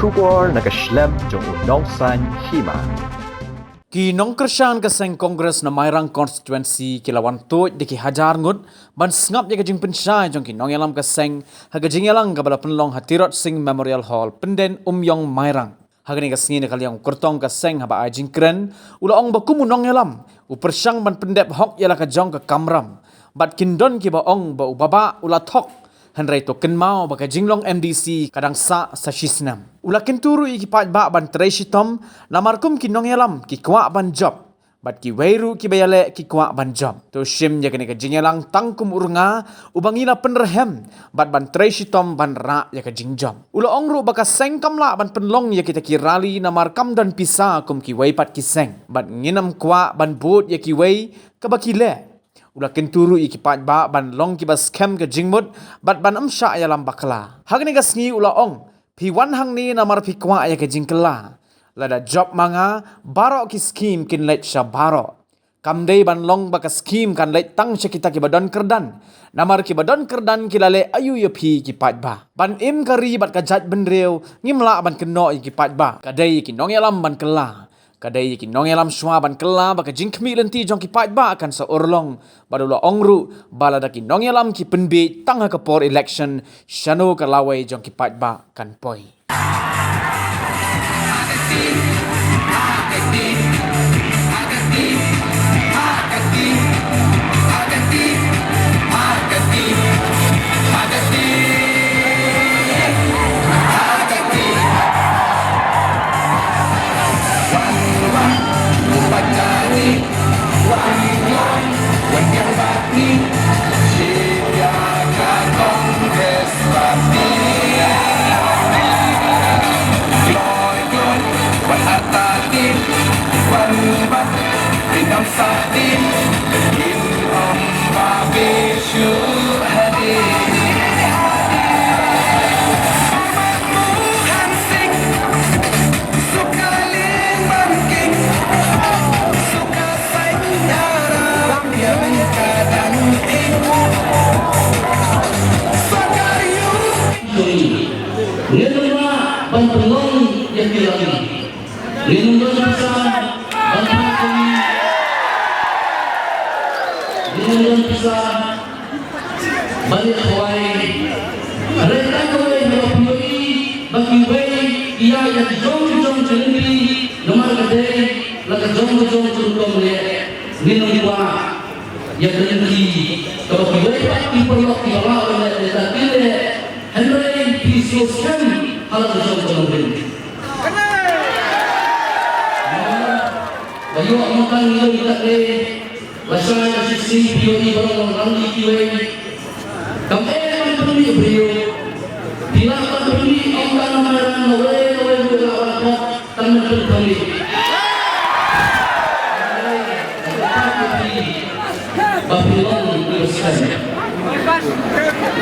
bersyukur nak keslem jong unong san hima. Ki nong kersan keseng kongres na mairang konstituensi kilawan tu diki hajar ngut ban sngap ya kajing pensai jong ki nong yalam keseng hagajing yalang kabala penlong Hatirot Singh Memorial Hall penden Yong mairang. Hagani kasngin kaliang kurtong keseng haba ajing kren ula ong bakumu nong yalam upersang ban pendep hok yala kajong ke kamram bat kindon ki ba ong ba ubaba ula thok Henry to kenmau baka jinglong MDC kadang sa shisnam. Ula kenturu iki pat ba ban treshitom namarkum ki nong yalam ki kwa ban job. Bat ki weiru ki bayale ki kwa ban job. To shim ya kene ka jingyalang tangkum urunga ubangila penrehem bat ban treshitom ban ra ya ka jingjom. Ula ongru baka sengkam la ban penlong ya kita ki rali namarkam dan pisa kum ki wei pat ki seng. Bat nginam kwa ban boot ya ki wei ka baki le. Ula kenturu iki pat ba ban long ki bas scam ke jingmut bat ban amsha ya lam bakla. Hagni gasngi ula ong pi wan hang ni namar pi kwa ya ke jingkela. Lada job manga baro ki scheme kin let sha baro. Kamdei ban long baka scheme kan let tang sha kita ki badon kerdan. Namar ki badon kerdan ki lale ayu ya pi ki pat ba. Ban im kari bat kajat benreu ngimla ban keno ki pat ba. Kadai ki nong yalam ban kela. Kadai ki nong yalam shwa ban kela baka jingkmi lenti jong ki pat ba akan sa urlong badula ongru balada ki nong yalam ki penbe tanga ke por election shano ka lawai jong ki pat ba kan poi. Balik Hawaii, mereka boleh berpilih bagi way ia yang jom celebi nomor kedai laga jom contoh le minum dua yang terjadi kalau way pasti perlu dibawa oleh tetapi le Henry disoskan hal jom le. Bayu makan le tak le, pasal sisi bioni barang orang dikiwai. Kamu yang perlu beliau, bila kamu perlu orang nama nawe berlawan tanpa terkali. Babylon diuskan.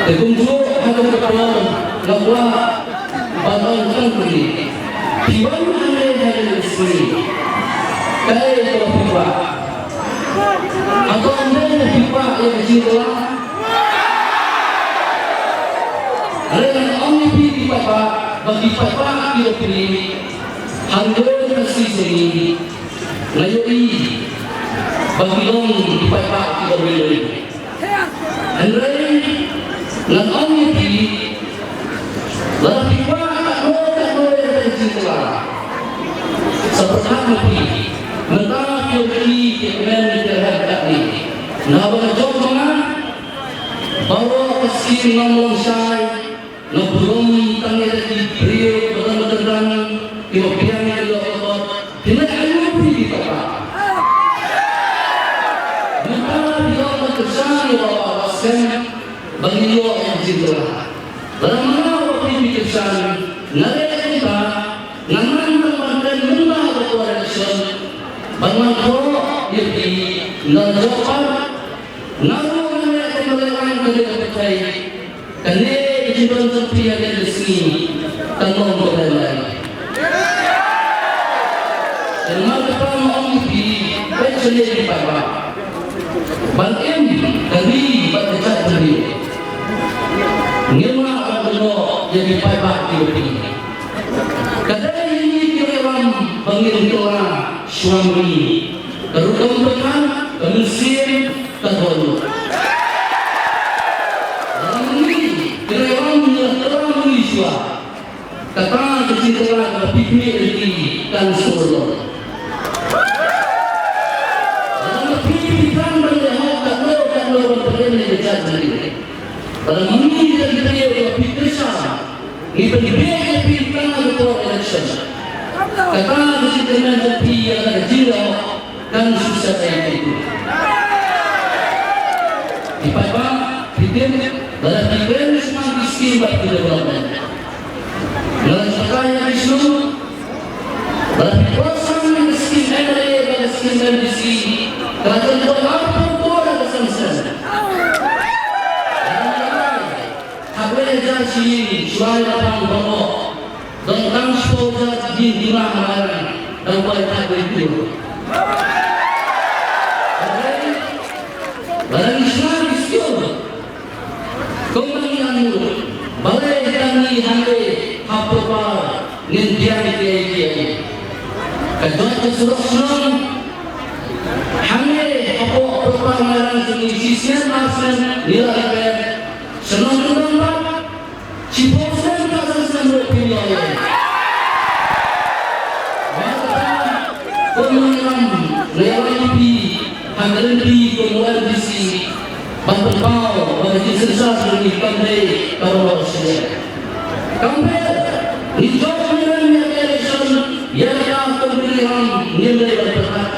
Terkumpul ada berapa lawa batang kangkuri. Tiwan ada istri. Kaya berapa? Atau anda berapa yang cinta? Dengan omnibi di Papa, bagi Papa kita pilih handal kasih seni, layui bagi long di Papa kita pilih. Andai dengan omnibi, lalu Papa tak boleh tercinta. Seperti omnibi, mentara kita pilih kemen terhadap ini. Nawa jom mana, bawa kasih ngomong saya. Nobulong tanggal di beliau betul-betul dimobilan itu Allah tidak ada beri apa. Mentara dia berkesan bahwa sen bagi dia yang cinta. Dalam mana beri berkesan nare kita naman teman-teman mana berkuasa bangun kau yang najopan naru nare teman-teman kita percaya kene Jibran seperti yang ada di sini tanpa modal. Dan maka pertama omnibi pensiunnya di Papa. Bantim dari baca beliau. Ngema apa yang di Papa di sini. Kadang ini kira-kira panggil orang suami, terutama dengan kemusian terhormat. Dalam ini kira-kira terang Malaysia, kata kecintaan berpikir di dan solo. Dalam pikiran berlehat kalau berpikir jadi. Dalam ini kita berpikir sama. Even big people before election. Kata kecintaan berpikir yang kecil dan susah itu. Di Papua, kita dalam pikiran semua miskin bagi development. Dalam sekaya Islam, dalam perasaan miskin ada miskin dan miskin. Kerajaan berapa pun ada sama-sama. Jadi, suara orang bawa tentang sekolah di mana dan mereka itu. Dalam Islam itu, kemudian balai kami hari apa nintian dia. Kedua kesuruhan hari apa perpanjangan sisian asal nilai senang tempat. Ciposan kawasan berpilihan. Maka pemenang lewati hanggapi keluar disi bantau bagi sensasi di pandai kawasan. Kampai hijau merahnya election yang pemilihan nilai berkat.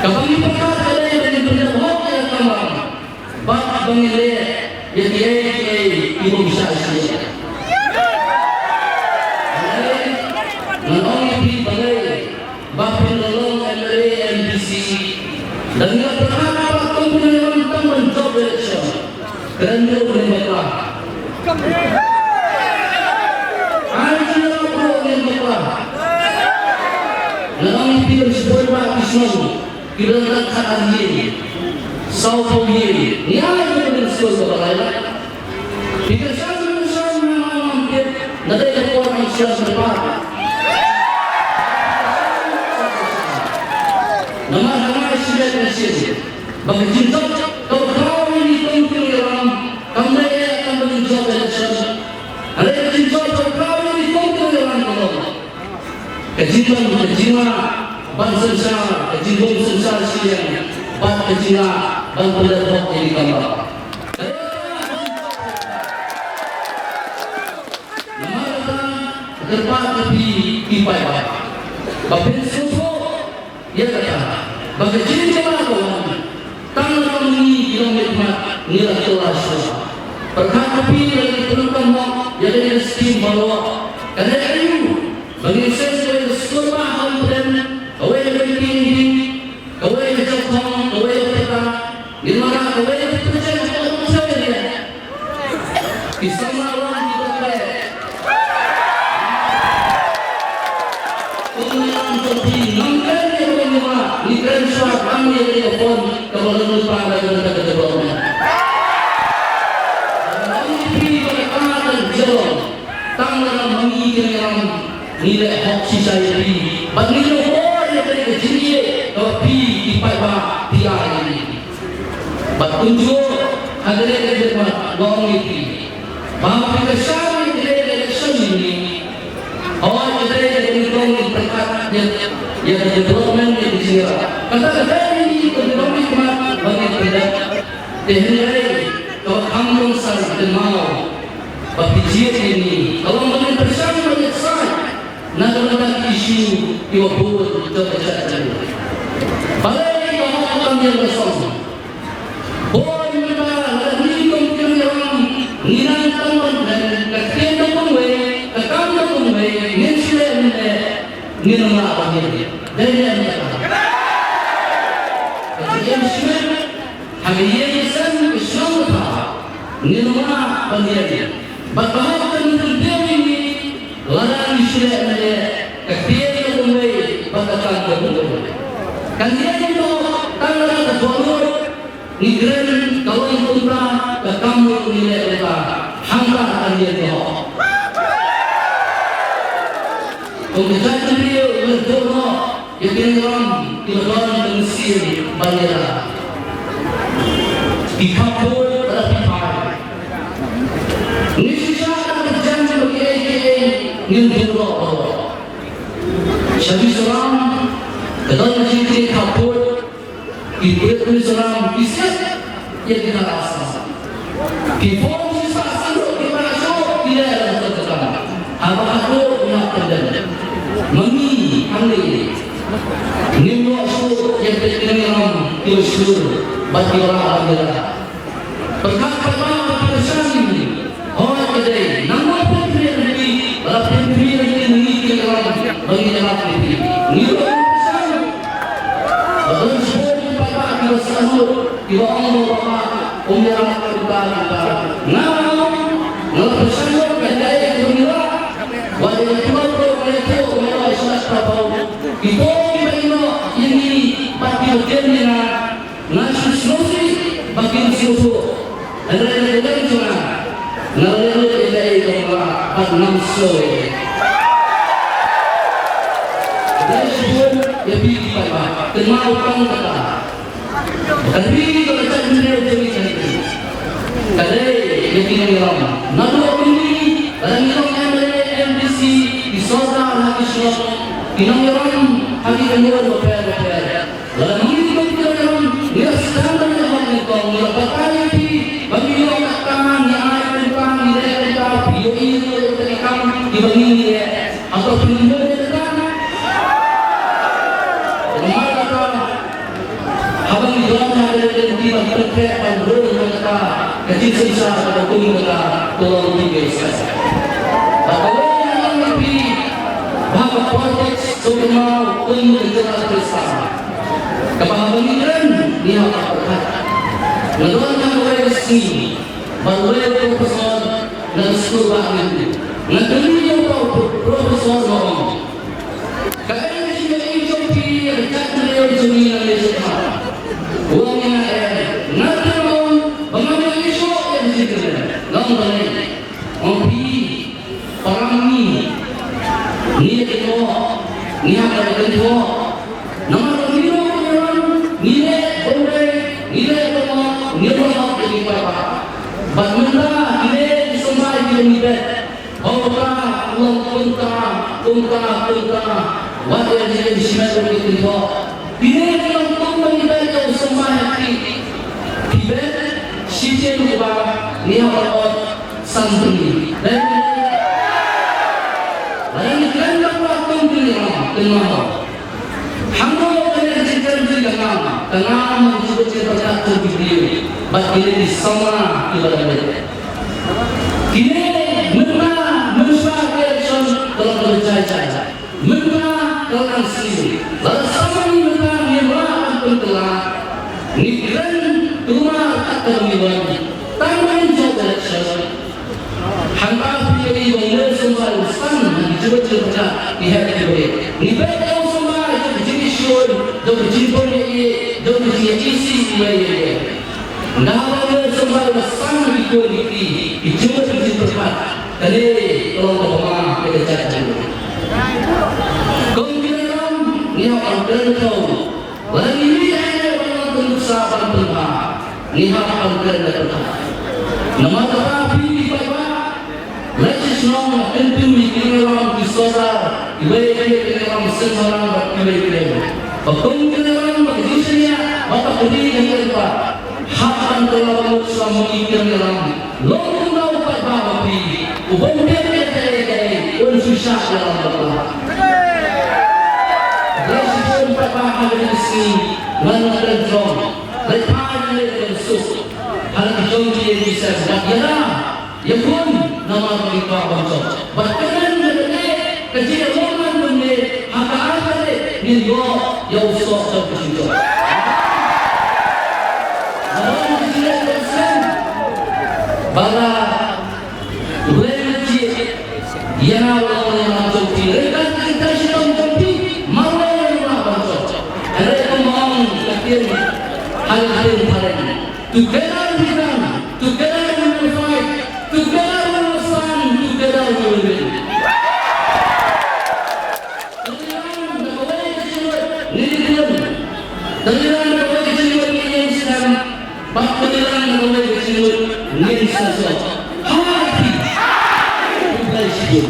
Kami berkat ada yang berhak yang kamar. Bak bangile yang ibu bisa saja. Menolak balai, bapin lolong MLA MBC dan tidak berharap kemudian teman job election kerana berlebihan. Ajar berlebihan. Menolak pilih sebuah Islam kita nak ini. Saupo ini, ni ada yang bersuara berlain. Jika saya mampir, nanti ada orang yang berdebat. Nama sudah tersiap. Bagi cinta, kalau ini penting orang, kamu akan menjawab election. Ada cinta, kalau ini penting orang. Kecinta, bangsa sensasi yang bat kecinta. Dan pendapat ini gambar. Nama terdapat di Papua. Bapin susu, ia kata, bagi jenis orang, tangan ini kilometer nilai kelas. Perkara pilih penumpang yang ada skim bawa. Kerana itu, bagi saya sekolah dan awal tinggi, awal jauh, awal peta. Di mana kau yang terjadi dalam saya Islam orang tidak baik. Kemudian seperti nangkan yang bernama nikran suap kami yang telepon kepada lupa dan kedepannya. Ini berkata dan jawab tangan mengingat yang nilai hak society. Bagi orang yang dari kecil tapi di Papua tiada ini. Bertunjuk ada yang ngomong itu. Bahawa kesalahan yang ini, orang yang ngomong berkat yang development yang disini. Kata-kata ini development bagi kita. Tehniai kalau kamu sangat mau berpikir ini, kalau mana bersama banyak sangat, nak ada isu yang buat terjadi. Balai bahawa kami yang bersama. Ini nama apa dia? Dari yang mana? Ketika Muslim, kami Islam Islam apa? Ini nama apa dia? Bagaimana kita ini? Ladang Islam dia. Ketika mulai batasan berbuat. Kerana itu tanggal kebolor, negeri kawan kita kekamu nilai kita, hamba akan dia. Pembejalan beliau berdoa yang diorang Tuhan Mesir Bandera dikabul pada pihak Indonesia akan berjanji bagi AKA yang berdoa Syabih Salam kedalam jika dikabul diberi salam isyak yang kita rasa Before kita sanggup kita rasa tidak ada tertekan apa-apa yang terjadi Mami kami nimbo su yang terkenal di seluruh bagi orang Bandera. Perkara pada saat ini, orang kedai nama pemberian ini, adalah pemberian ini orang bagi dalam ini. Nimbo bersama, betul semua bapak kita sambut di bawah bapak umurnya kita. Nama bersama kedai gembira, wajib kita Ito iba-iba ini bagi termina nasususi bagi susu ada-ada cuma nalele pag namsoy Dahil ya bigi pa kenal pang kata tapi kalau tak beliau jadi kadai yang tinggal nalu ini dalam MDC di Sora lagi syok Inang-inang hati kemudian berpera-pera. Dalam ini kita dia sedang melakukan melakukan ini bagi orang akan yang ada tentang mereka video ini tentang dibagi atau penyelidikan tentang mereka abang di dalam ada di berpera berdoa mereka kecil besar atau kuning mereka tolong digeser. Bagaimana yang lebih bahwa konteks semua menjelaskan bersama. Kepahaman dia akan menurunkan oleh sini, oleh profesor dan sekolah ini. Nanti profesor ngomong. Kerana jika Ethiopia dekat beliau di sini dan semua. Uangnya nanti ngomong pengambil isu yang di sini. Ngomong Ompi orang ini. Ni itu, ni apa itu? Nama dia orang ni boleh, ni orang ni orang jadi apa? Bagaimana ni semua ini orang punta, wajah dia semua itu. Ini orang punta itu semua ini. Tiba, sisi luar ni orang santri. Kenapa? Hamba boleh cerita juga kenapa disebut cerita video, bagi di sama ibadah mereka. Kini menusah reaction dalam berjaya, dalam sini. Lalu sama ini yang melakukan pentelah, nikran rumah atau miwan, tangan jauh reaction. Hamba pilih bangsa semua urusan dicoba-coba lihat boleh. Ni baiklah semua itu jadi syur, jadi jimpon ini, jadi isi ini. Nama semua urusan diikuti, dicoba-coba. Kali orang bapa kita cakap. Kemudian ni orang tahu. Orang ini ada orang berusaha berubah. Ni orang berubah. Nama terapi Let's know and do we get around the soda, the way they get around the center of the way. But don't get around the position, but the day they get back. Half and the level of some get around. Long now, but Baba P. When they get there, when you shot around the block. Let's go to Papa having to see one of the drum. Let Padre and Sus. How the junkie says, but ya pun nama mereka bangsa. Bahkan mereka kecil orang benda apa ni dia usah terkejut. Orang kecil person, bala boleh kecil, yang orang yang macam ni, kita sedang jadi malu yang bangsa. Ada yang mau kecil hal-hal yang lain. Together we can, together we will fight, together we will stand, together we will win. Dalilan kawai kecil yang Islam, dalilan kawai kecil yang Islam. Hati, bukan sikit.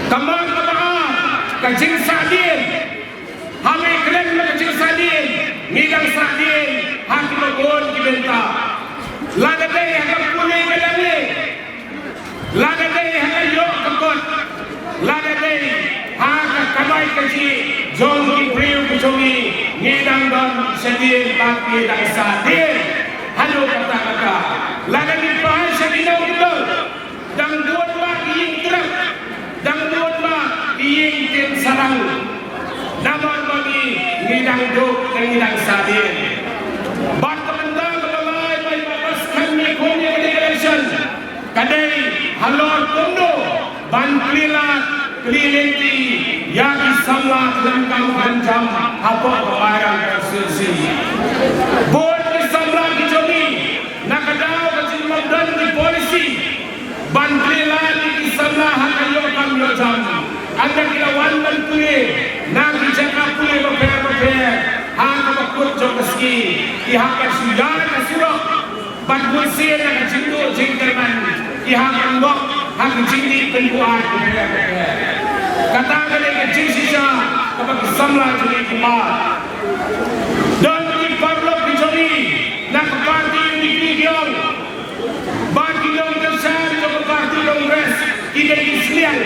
Kamang kamaa, kajing sadin, hame keren kajing sadin, nidang sadin, hak logon kibenta. Lada day hak pulih kadane, lada day hak yok kakot, lada day hak kamay kaji, jong kipriu kujongi, nidang don sadin bak nidang sadin, halo kata kata, lada di bahas sadinau kita, dang buat bak ing terang. Dan doon ba iying tin sarang naman bagi ngidang duk dan ngidang sadin. Bat kemendang kebalai may papaskan ni kunya election. Kadai halor kundo ban kelilat keliliti yang disamlah dalam kancam apa kebarang konstitusi. Board disamlah dijoni nakadaw kecil dan di polisi ban kelilat disamlah hakayo kamyo jam. Anda kilawan dan pulih nak dicakap pulih berper hang bakut jom meski dihakat sudah kasurok ban kursi nak cintu jingkerman dihakat ngok hang jingdi penbuat kata kali kecil sisa kapag samla jadi kumat dan di parlok dijoni nak parti di pigyong bagi dong kesan ke parti kongres tidak islian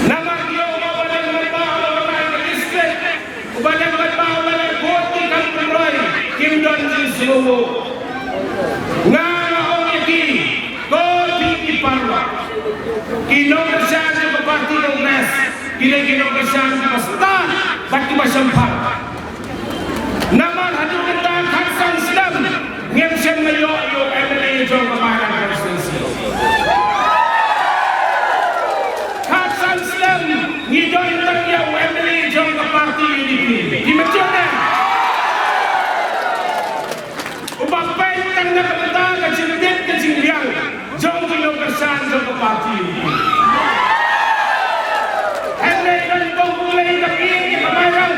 nama dia badan berbau orang listrik badan berbau orang boti kan peroy kim don semua ngana orang ini kodi di parlok kinong kesan ke parti kongres kinong kesan ke pasta bagi masyarakat nama hadu kita Hasan Islam ngemsen mayo yo MLA jong kemarin konstitusi Hasan Islam ngidon terya MLA jong ke parti UDP di Medan ubah pentang na kata kecil-kecil kecil-kecil jong kinong kesan jong ke parti UDP MLA dan mulai lagi kemarin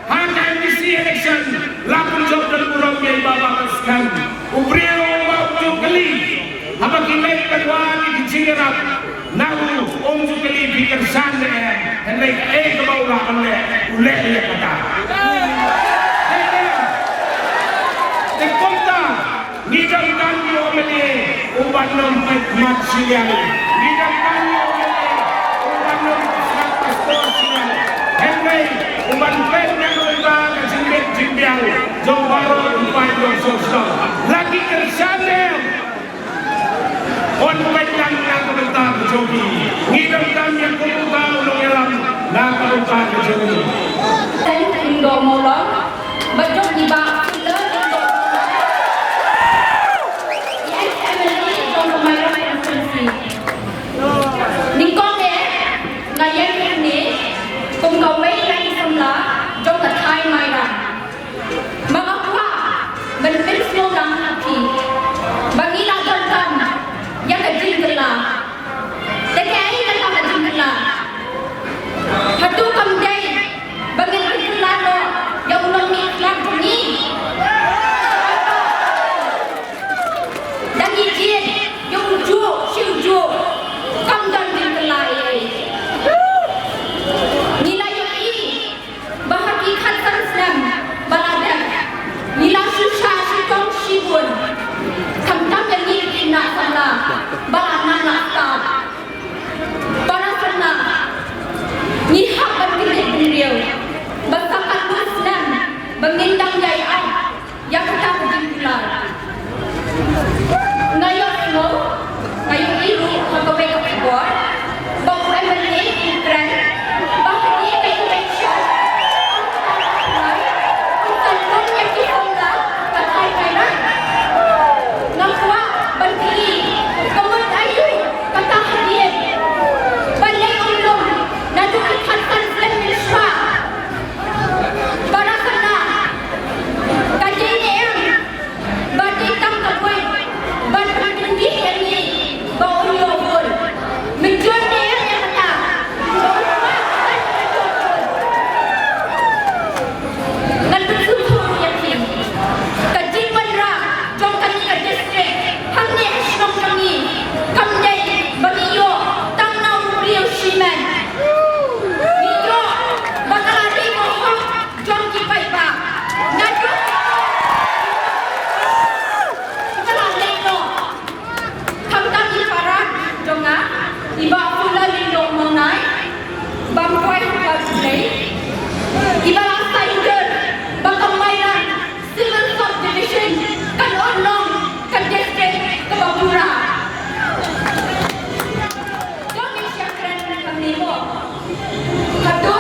hanya MDC election lapun job dan kurang yang baba kaskan ubriyo waktu kali apa kilai kedua di kecilirap nahu om kali pikir sande hendak kebaulah ane ulek dia kata tekomta nidam kami omeli ubat nompat mat siang nidam kami omeli ubat nompat pastor siang hendak ubat penang jimbiang jom baru umpai jom sosial lagi kersane on panjang nak komentar jogi ngidam kami yang kumpuka ulung elam nak komentar jogi Indo molong bajok di bawah Indo yang MLA jom kemarin konstitusi ningkong ngayon ini kung kaway lagi semla jom ketay mayra mga kwa benpils mo lang hati bangila gantan yang kajing gela tekay na lang kajing gela hatu kamday bangil gela no yang unang miklag ni dan ijin yung ju siu ju kamdan din gela nila yung bahagi katan Islam baladan nila susah sitong sibun kamtam yang ni nak sana balana nakta para sana ni hak berkilit beliau basakan Islam mengindang jaya yang kita berjumpa ngayon mo ngayon ilu kagawin ka buat bago MLA Ukraine bahagi kayo election Nampak berdiri, kemudian ayu kata hadir, balik ulung, nadu ikatan Islam Malaysia, para sana, kaji yang bagi tam kabui, berdiri yang ni, bau yobul, menjual dia yang kata, nadu susu yang ni. Iba pula lindung mengenai bangkuai hubungan iba rasa ingin bangkamainan civil subdivision kan onong kan distrik ke Bapura kami siapkan kami mo hatu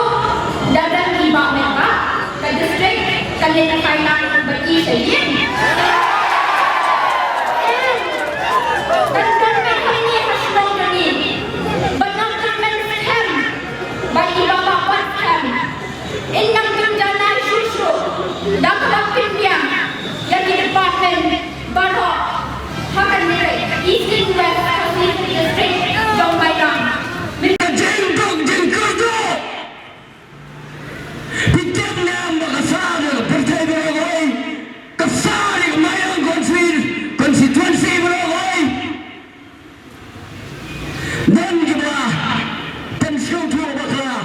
District Jong Mai Rang. Jengkok jengkodo. Bikin nama kesana partai beragam. Kesana mayang konstituensi beragam. Dan kita pensiun tua bakal.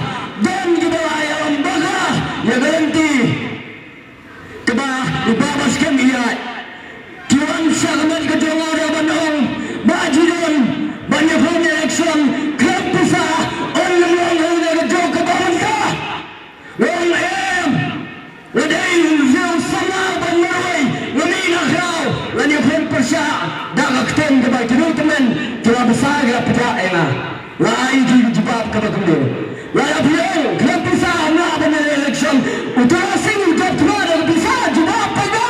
Dan kita ayam bakal. Ya ganti. Kita ibabas kami ya. Tuan sangat kejongan abanong. Bajiran banyak punya election. Klub besar. Orang yang ada jauh ke bawah sah. Orang em. Wadai zil sama banyak. Wani nak kau. Wani pun persah. Dah ketem kepada teman-teman. Telah besar ke pecah ena. Lai jawab kepada kamu. Lai apiang. Klub besar nak banyak election. Utara sing jawab kepada besar jawab pada.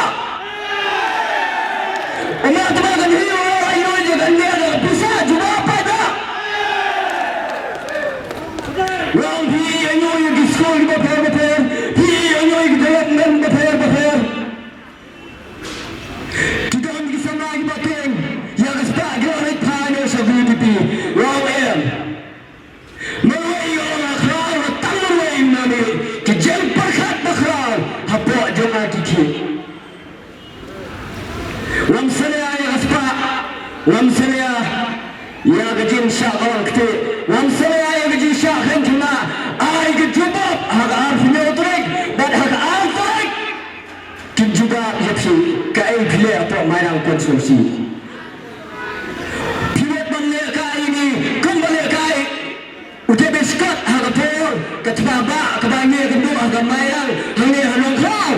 Umat teman hiu ayo jangan dia ada bisa jawab pada. Orang hi ayo yang di sekolah di beper. Hi ayo yang development beper. Kita ni sama lagi bateng. Yang sepak gerak tanya SBDP. Orang em. Mereka orang akhirar tangan lain nami. Kejar perkat bakar. Apa jangan kiki. Wamsalaya ya sepak. Wamsalaya ya gajin syak orang kete. Wamsalaya ya gajin syak kan cuma ay gejubab hak arfnya utrik dan hak arfik kin juga yapsi kai pilih atau mainan konstruksi. Pilih balik kai ini kembali kai udah beskat hak apel kecebaba kebanyakan kedua hak mainan hanya hanong kau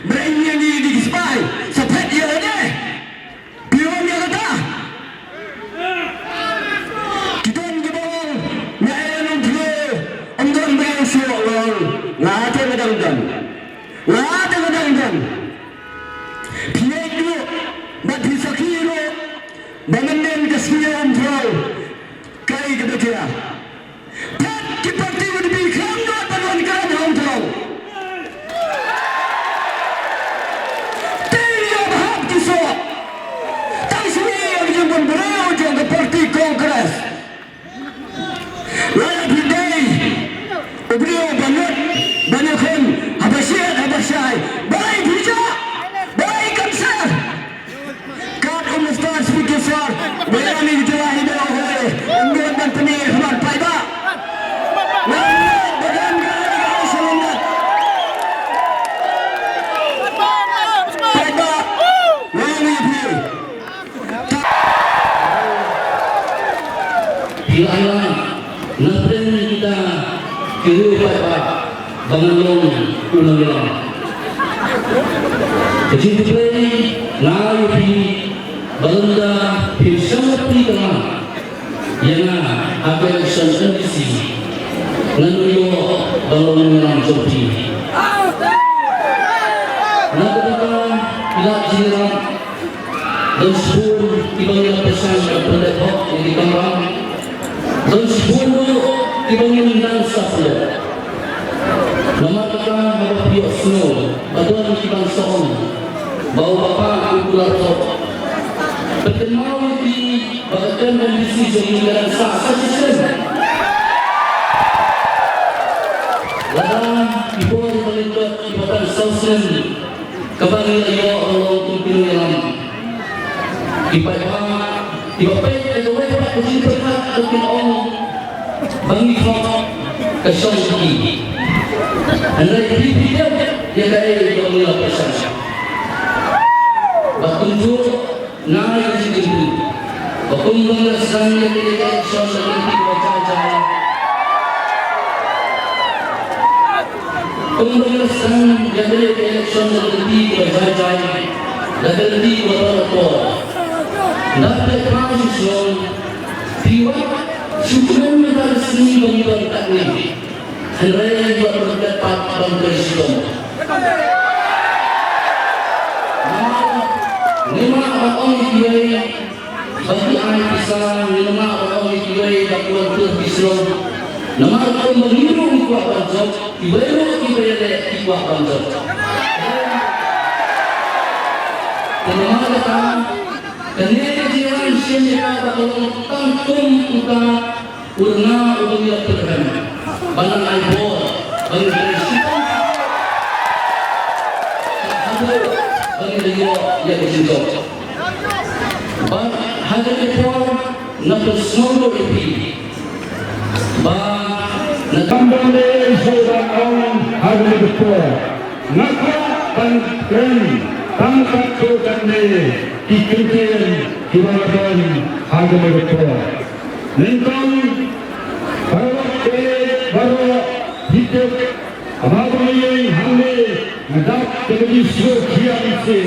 berani ni digispai sepet dia deh. Pion dia kata kita ni bawang nyayan untuk amdan bersuara orang ngata kadang-kadang pilih dulu bat hisakiro banganan kasihan kau kai kebaca pat kiparti lebih kamar panon kan hongkong tiada bahap kisah tak semua yang berbau jangan parti kongres layak bidai beliau banyak Habasyai baik bijak baik kamsar kat umstar speaker sar berani dijelahi bawah oleh unggul dan penir Ahmad Paiba badan gaya selendat Paiba wani pilih Hilang Nafren kita kehidupan Bangalong ulang-ulang Kecil play Lalu di Balanda Pirsawati Tengah Yang ada election NDC Nanuyo Balong-ulang Jopi Nakatakan Pilak Jiran Dan sepuluh Ibangnya pesan Pendekok Yang dikembang Dan sepuluh Ibangnya Dansa Pulau Nama kita Bapak Piyok Snow Badan Kibang Sohong Bawa Bapak Ukular Tok Perkenal di Badan Kondisi Jominggaran Sasa Sistem Ladang Ibu Melindot Ibatan Sausen Kebangi Ayo Allah Tumpil Yalam Ibadah Ibadah Ibadah Kucing Berkat Tumpil Allah Bangi Kok Kesong Tinggi Anda dia kaya dia pesan. Batunjuk naik sendiri. Bakumbangan sangat dia sesuatu yang baca. Kumbangan sangat dia sesuatu yang baca. Dari berapa? Dapat masuk tiwa syukuran medal seni bangkitan taklim. Henry buat berdapat bangkai Islam. Lima orang kiai bagi anak Islam, lima orang kiai bagi orang Islam. Nama orang mengiru kuat banjir, ibarat kuat banjir. Nama kata, kenapa dia Tuhan siapa kalau tangkum kita urna ulia terang balang aibor balang berisiko balang dia ya berisiko bang hadir ekor nampus semua itu bang Kambale seorang orang hari depan. Nakwa pantren tangkap sokannya dikentin kibaran hari depan. Nengkong baru hidup abang yang hamil mendak jadi sosial itu.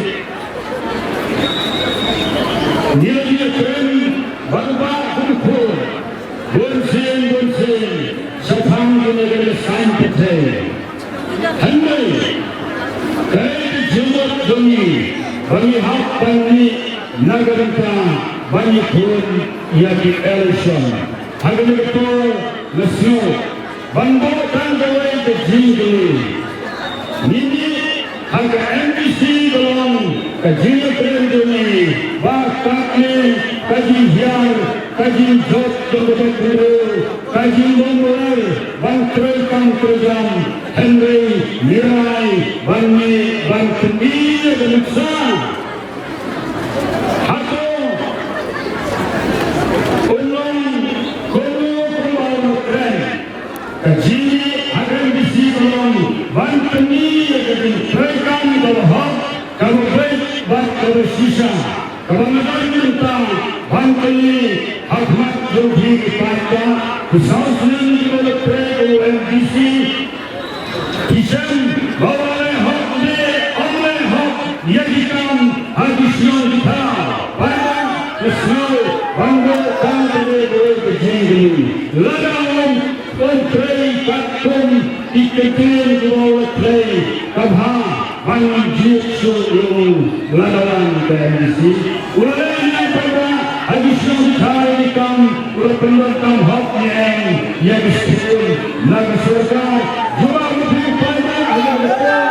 Dia tren baru kumpul Bunsin Satang negara Sampete Handai Kaya Jumat Demi Bagi hak bani Negara Bani pun Yaki election Harga negara Nesno Bandokan Dawai Kejinggi Nini Harga MBC Dalam Kejinggi Terenduni Bakatni Kajian Kaji Jot Jogja Guru Kaji Mongol Bangkrai Kangkejam Henry Mirai Bani Bangkeni dan Nuksan Hato Ulung Kolo Kumbau Kren Kaji akan disiplin Bangkeni dan Trekan Dalhab Kamu baik Bangkau Sisa Kebanyakan tentang Bangkeni Ahmad Jogi Kata Kesaksian oleh POMDC Kisah bahwa hak oleh hak Yajikan Hadisnya kita Pandang Kesal Bangga Tangga Boleh Kejinggi Ladang Kontrai Katung Diketin Boleh Play Kabha Bangga Jitsu Ladang PMDC Ulai yang pada Hadisnya Dikam oleh pendatang hak yang disebut Nabi Surga juga lebih banyak Allah betul.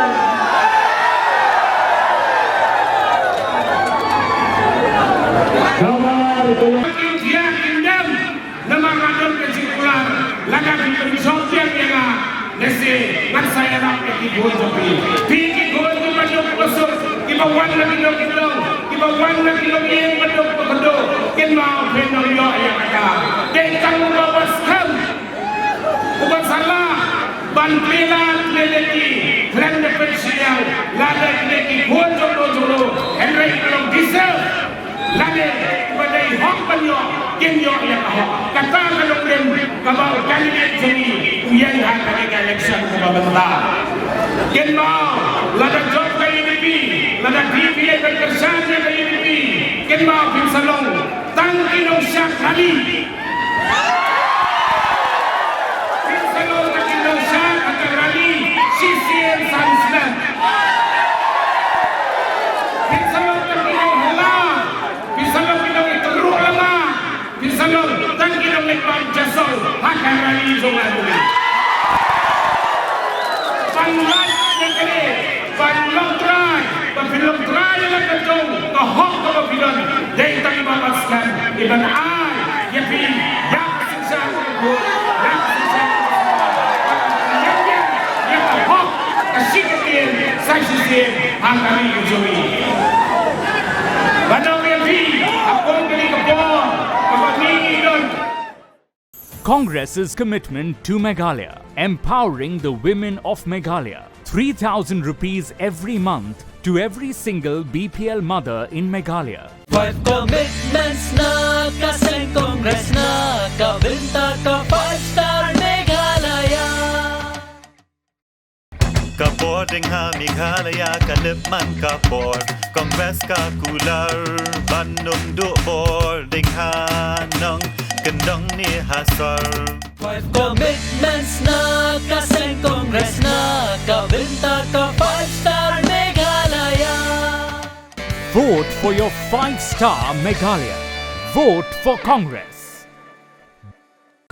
Kabar kalau dia kindam nama radon kesimpulan laga di sosial media nasi saya nak ikut joki tinggi gol tu macam besar ibawan lagi ibawan lagi yang betul kenal benar yang ada tentang bawas kam ubat salah ban pelan lelaki renda pensial lada lelaki jolo Henry belum bisa lada badai hok banyo kenyo yang hok kata kalau dem kabau kandidat sini uyan hak election kebentar kenal lada job kali ini lada TV yang kerjaan kali ini kenal pinsalong tangki nong syak kali pinsalong tangki nong syak akan rali CCM Sanslan pinsalong tangki nong hala pinsalong pinong iteruk lama pinsalong tangki nong lekbang jasol akan rali zongan bumi panglat yang kali panlong try papilong try yang kacau kahok kapapilan dari tadi babaskan iban ay yapi yang sisa yang sisa yang kahok kasikatin saksisin ang kami ujumi banang yapi ako kini kapon kapatini don Congress's commitment to Meghalaya, empowering the women of Meghalaya. 3,000 rupees every month to every single BPL mother in Meghalaya. 5 commitments na kaseng Congress na kabinta ka 5-star Meghalaya. Kapor ding ha Meghalaya kalipman kapor Congress ka kular Bandung duor ding ha nong kendong ni hasar 5 commitments na kaseng Congress na kabinta ka 5-star Meghalaya. Vote for your 5-star Meghalaya. Vote for Congress.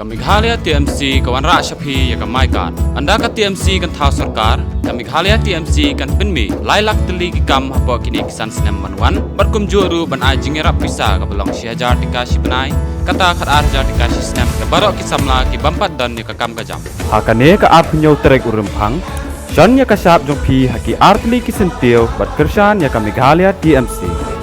Meghalaya TMC kawan rak syapi ya kamai kan. Anda ka TMC kan thau sarkar, Meghalaya TMC kan penmi lailak teli ki kam hapa kini kisan sinem manuan, berkum juru ban ajing rap pisa ka belong si hajar dikasih benai, kata khat hajar dikasih sinem ke barok ki samla ki bampat dan ni ka kam ka jam. Hakane ka apnyo trek urempang, Shan ya ka sap jong pi haki artli ki sentil bat kershan ya ka Meghalaya TMC.